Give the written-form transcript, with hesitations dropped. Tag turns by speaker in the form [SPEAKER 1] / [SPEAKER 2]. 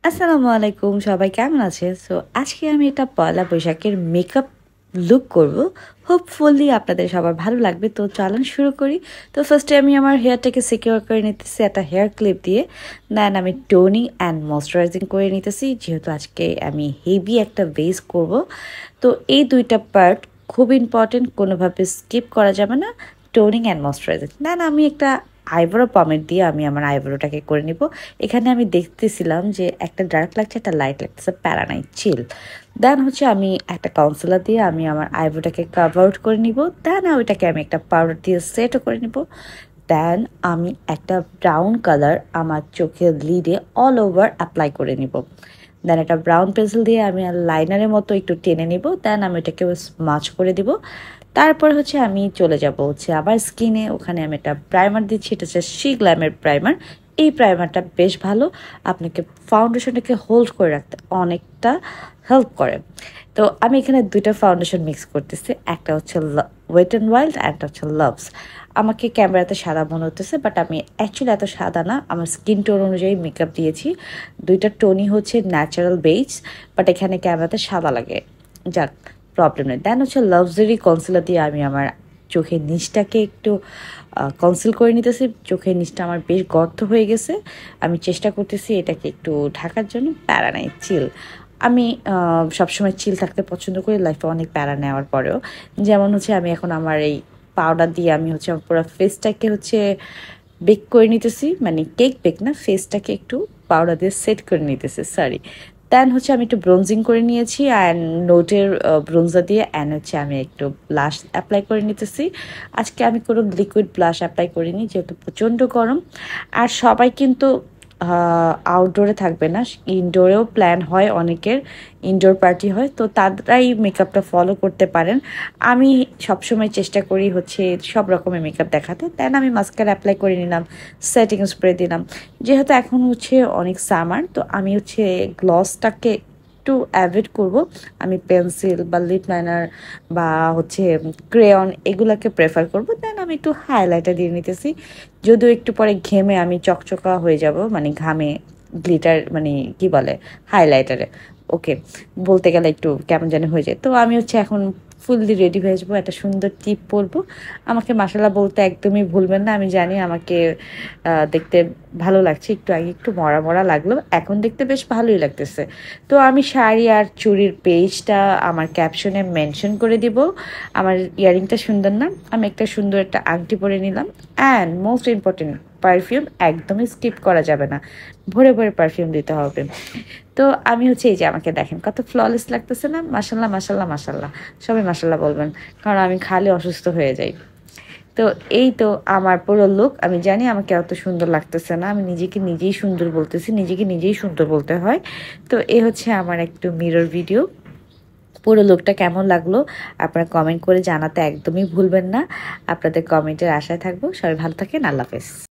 [SPEAKER 1] আসসালামু আলাইকুম, সবাই কেমন আছে? সো আজকে আমি একটা পয়লা বৈশাখের মেকআপ লুক করব। হোপফুলি আপনাদের সবার ভালো লাগবে। তো চলুন শুরু করি। তো ফার্স্টে আমি আমার হেয়ারটাকে সিকিউর করে নিতেছি একটা হেয়ার ক্লিপ দিয়ে। দেন আমি টোনিং অ্যান্ড ময়শ্চারাইজিং করে নিতেছি, যেহেতু আজকে আমি হেভি একটা বেস করব। তো এই দুইটা পার্ট খুব ইম্পর্টেন্ট, কোনোভাবে স্কিপ করা যাবে না। Toning and moisturising. দেন আমি একটা আইব্রো পমেট দিয়ে আমি আমার আইব্রোটাকে করে নিব। এখানে আমি দেখতেছিলাম যে একটা ডার্ক লাগছে, একটা লাইট লাগতেছে, প্যারা নাই, চিল। দেন হচ্ছে আমি একটা কাউন্সিলার দিয়ে আমি আমার আইব্রোটাকে কাভার আউট করে নিব। দেন ওইটাকে আমি একটা পাউডার দিয়ে সেটও করে নিব। দেন আমি একটা ব্রাউন কালার আমার চোখের লিডে অল ওভার অ্যাপ্লাই করে নিব। দেন একটা ব্রাউন পেন্সিল দিয়ে আমি লাইনারের মতো একটু টেনে নিব। দেন আমি এটাকে স্মাচ করে দিব। তারপর হচ্ছে আমি চলে যাব হচ্ছে আবার স্কিনে, ওখানে আমি একটা প্রাইমার দিচ্ছি, এটা হচ্ছে শি গ্ল্যামের প্রাইমার। এই প্রাইমারটা বেশ ভালো, আপনাকে ফাউন্ডেশনটাকে হোল্ড করে রাখতে অনেকটা হেল্প করে। তো আমি এখানে দুইটা ফাউন্ডেশন মিক্স করতেছি, একটা হচ্ছে ওয়েট অ্যান্ড ওয়াইল্ড, একটা হচ্ছে লাভস। আমাকে ক্যামেরাতে সাদা মনে হতেছে, বাট আমি অ্যাকচুয়ালি এত সাদা না, আমার স্কিন টোন অনুযায়ী মেকআপ দিয়েছি। দুইটা টোনই হচ্ছে ন্যাচারাল বেজ, বাট এখানে ক্যামেরাতে সাদা লাগে, যাক প্রবলেম নেই। দেন হচ্ছে লাক্সারি কনসিলার দিয়ে আমি আমার চোখের নিচটাকে একটু কনসিল করে নিতেছি। চোখের নিচটা আমার বেশ গর্ত হয়ে গেছে, আমি চেষ্টা করতেছি এটাকে একটু ঢাকার জন্য। প্যারা নাই, চিল। আমি সবসময় চিল থাকতে পছন্দ করি লাইফে, অনেক প্যারা নেওয়ার পরেও। যেমন হচ্ছে আমি এখন আমার এই পাউডার দিয়ে আমি হচ্ছে আমার পুরো ফেসটাকে হচ্ছে বেক করে নিতেছি, মানে কেক বেক না, ফেসটাকে একটু পাউডার দিয়ে সেট করে নিতেছি, সরি। দেন হচ্ছে আমি একটু ব্রোনজিং করে নিয়েছি অ্যান্ড নোটের ব্রোনজার দিয়ে, অ্যান্ড হচ্ছে আমি একটু ব্লাশ অ্যাপ্লাই করে নিতেছি। আজকে আমি কোনো লিকুইড ব্লাশ অ্যাপ্লাই করিনি, যেহেতু প্রচণ্ড গরম। আর সবাই কিন্তু আউটডোরে থাকবে না, ইনডোরেও প্ল্যান হয় অনেকের, ইনডোর পার্টি হয়, তো তারাই মেকআপটা ফলো করতে পারেন। আমি সবসময় চেষ্টা করি হচ্ছে সব রকমের মেকআপ দেখাতে। দেন আমি মাস্কারা অ্যাপ্লাই করে নিলাম, সেটিং স্প্রে দিলাম। যেহেতু এখন হচ্ছে অনেক সামার, তো আমি হচ্ছে গ্লসটাকে একটু অ্যাভয়েড করব। আমি পেন্সিল বা লিপ লাইনার বা হচ্ছে ক্রেয়ন এগুলাকে প্রেফার করব। দেন আমি একটু হাইলাইটার দিয়ে নিতেছি, যদিও একটু পরে ঘেমে আমি চকচকা হয়ে যাব, মানে ঘামে গ্লিটার, মানে কি বলে, হাইলাইটারে। ওকে, বলতে গেলে একটু কেমন জানি হয়ে যায়। তো আমি হচ্ছে এখন ফুললি রেডি হয়ে যাবো, একটা সুন্দর টিপ পরবো। আমাকে মাশাআল্লাহ বলতে একদমই ভুলবেন না, আমি জানি আমাকে দেখতে ভালো লাগছে, একটু আগে একটু মরা মরা লাগলো, এখন দেখতে বেশ ভালোই লাগতেছে। তো আমি শাড়ি আর চুড়ির পেজটা আমার ক্যাপশনে মেনশন করে দিব। আমার ইয়ারিংটা সুন্দর না, আমি একটা সুন্দর একটা আংটি পরে নিলাম। অ্যান্ড মোস্ট ইম্পর্টেন্ট, পারফিউম একদমই স্কিপ করা যাবে না, ভরে ভরে পারফিউম দিতে হবে। তো আমি হচ্ছে এই যে আমাকে দেখেন কত ফ্ললেস লাগতেছে না, মাশাল্লাহ মাশাল্লাহ মাশাল্লাহ। সবাই মাশাল্লাহ বলবেন, কারণ আমি খালি অসুস্থ হয়ে যাই। তো এই তো আমার পুরো লুক। আমি জানি আমাকে এত সুন্দর লাগতেছে না, আমি নিজেকে নিজেই সুন্দর বলতেছি, নিজেকে নিজেই সুন্দর বলতে হয়। তো এ হচ্ছে আমার একটু মিরর ভিডিও। পুরো লুকটা কেমন লাগলো আপনারা কমেন্ট করে জানাতে একদমই ভুলবেন না। আপনাদের কমেন্টের আশায় থাকবো। সবাই ভালো থাকেন, আল্লাহ হাফেজ।